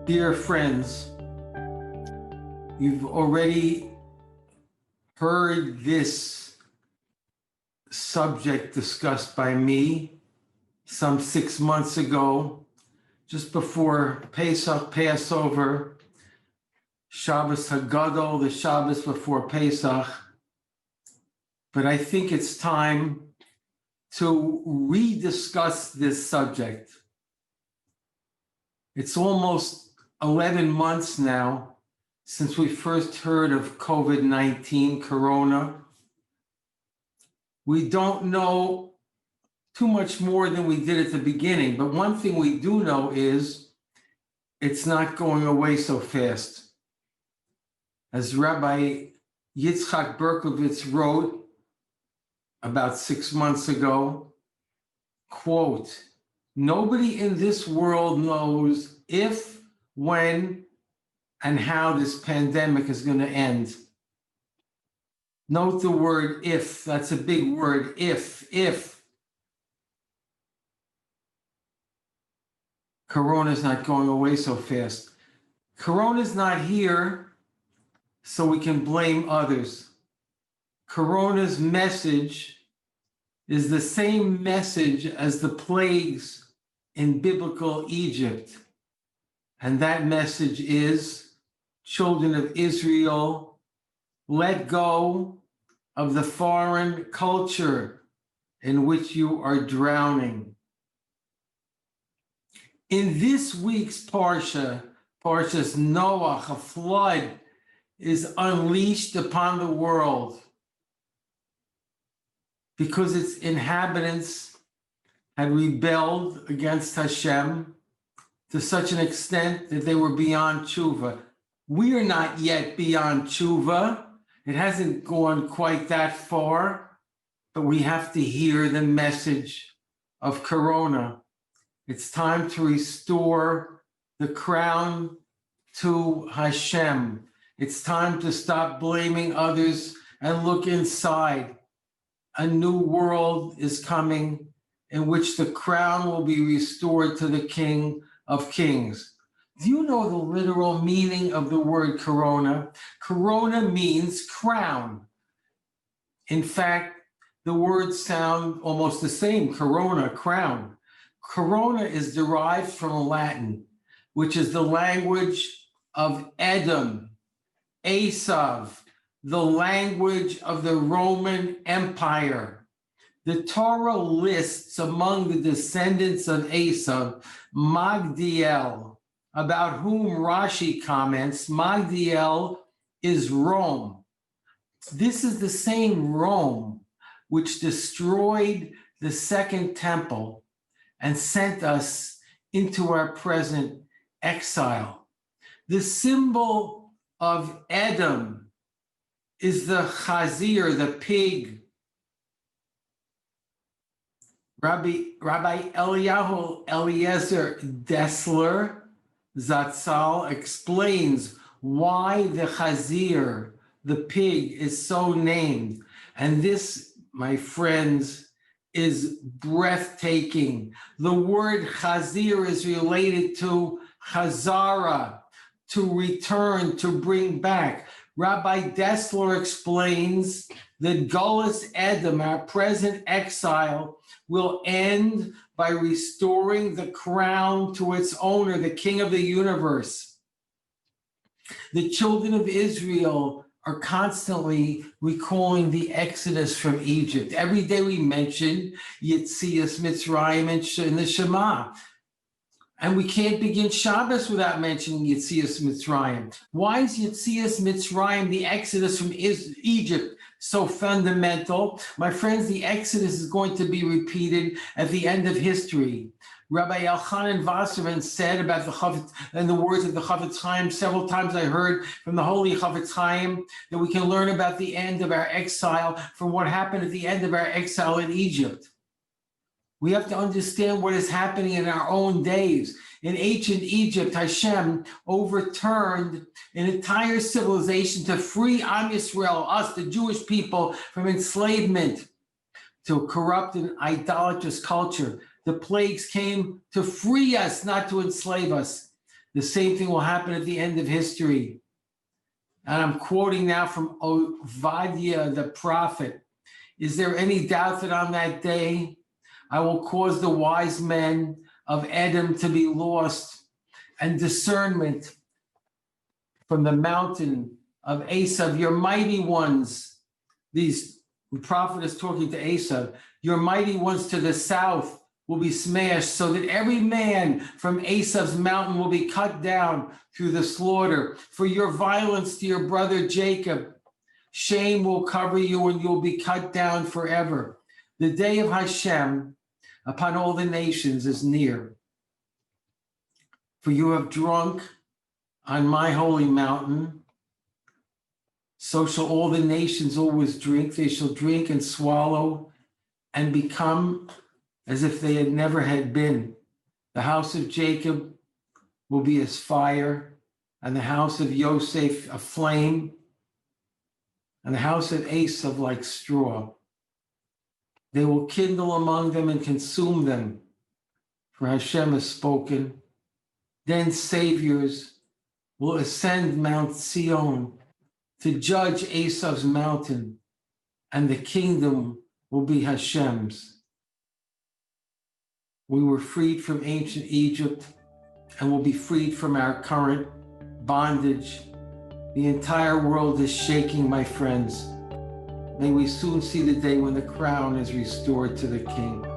Dear friends, you've already heard this subject discussed by me some 6 months ago, just before Pesach, Passover, Shabbos Hagadol, the Shabbos before Pesach. But I think it's time to rediscuss this subject. It's almost 11 months now since we first heard of COVID-19, Corona. We don't know too much more than we did at the beginning, but one thing we do know is it's not going away so fast. As Rabbi Yitzchak Berkovitz wrote about 6 months ago, quote, "Nobody in this world knows if, when, and how this pandemic is going to end." Note the word if. That's a big word, if. Corona's not going away so fast. Corona's not here so we can blame others. Corona's message is the same message as the plagues in biblical Egypt. And that message is, children of Israel, let go of the foreign culture in which you are drowning. In this week's Parsha, Parsha's Noach, a flood is unleashed upon the world because its inhabitants had rebelled against Hashem to such an extent that they were beyond tshuva. We are not yet beyond tshuva. It hasn't gone quite that far, but we have to hear the message of Corona. It's time to restore the crown to Hashem. It's time to stop blaming others and look inside. A new world is coming in which the crown will be restored to the King of Kings. Do you know the literal meaning of the word corona? Corona means crown. In fact, the words sound almost the same, corona, crown. Corona is derived from Latin, which is the language of Edom, Esav, the language of the Roman Empire. The Torah lists among the descendants of Esav, Magdiel, about whom Rashi comments, Magdiel is Rome. This is the same Rome which destroyed the Second Temple and sent us into our present exile. The symbol of Edom is the chazir, the pig. Rabbi Eliyahu Eliezer Dessler Zatzal explains why the chazir, the pig, is so named. And this, my friends, is breathtaking. The word chazir is related to chazara, to return, to bring back. Rabbi Dessler explains that Gullus Edom, our present exile, will end by restoring the crown to its owner, the King of the universe. The children of Israel are constantly recalling the exodus from Egypt. Every day we mention Yetzias Mitzrayim in the Shema. And we can't begin Shabbos without mentioning Yetzias Mitzrayim. Why is Yetzias Mitzrayim, the exodus from Egypt, so fundamental? My friends, the exodus is going to be repeated at the end of history. Rabbi Elchanan Wasserman said about the Chavetz, and the words of the Chavetz Chaim, several times I heard from the holy Chavetz Chaim that we can learn about the end of our exile from what happened at the end of our exile in Egypt. We have to understand what is happening in our own days. In ancient Egypt, Hashem overturned an entire civilization to free Am Yisrael, us, the Jewish people, from enslavement to a corrupt and idolatrous culture. The plagues came to free us, not to enslave us. The same thing will happen at the end of history. And I'm quoting now from Ovadia the prophet. Is there any doubt that on that day I will cause the wise men of Edom to be lost, and discernment from the mountain of Esav, your mighty ones? The prophet is talking to Esav. Your mighty ones to the south will be smashed, so that every man from Esav's mountain will be cut down through the slaughter. For your violence to your brother Jacob, shame will cover you, and you'll be cut down forever. The day of Hashem upon all the nations is near. For you have drunk on my holy mountain. So shall all the nations always drink. They shall drink and swallow and become as if they had never had been. The house of Jacob will be as fire, and the house of Yosef a flame, and the house of Esav like straw. They will kindle among them and consume them, for Hashem has spoken. Then saviors will ascend Mount Sion to judge Esav's mountain, and the kingdom will be Hashem's. We were freed from ancient Egypt and will be freed from our current bondage. The entire world is shaking, my friends. May we soon see the day when the crown is restored to the king.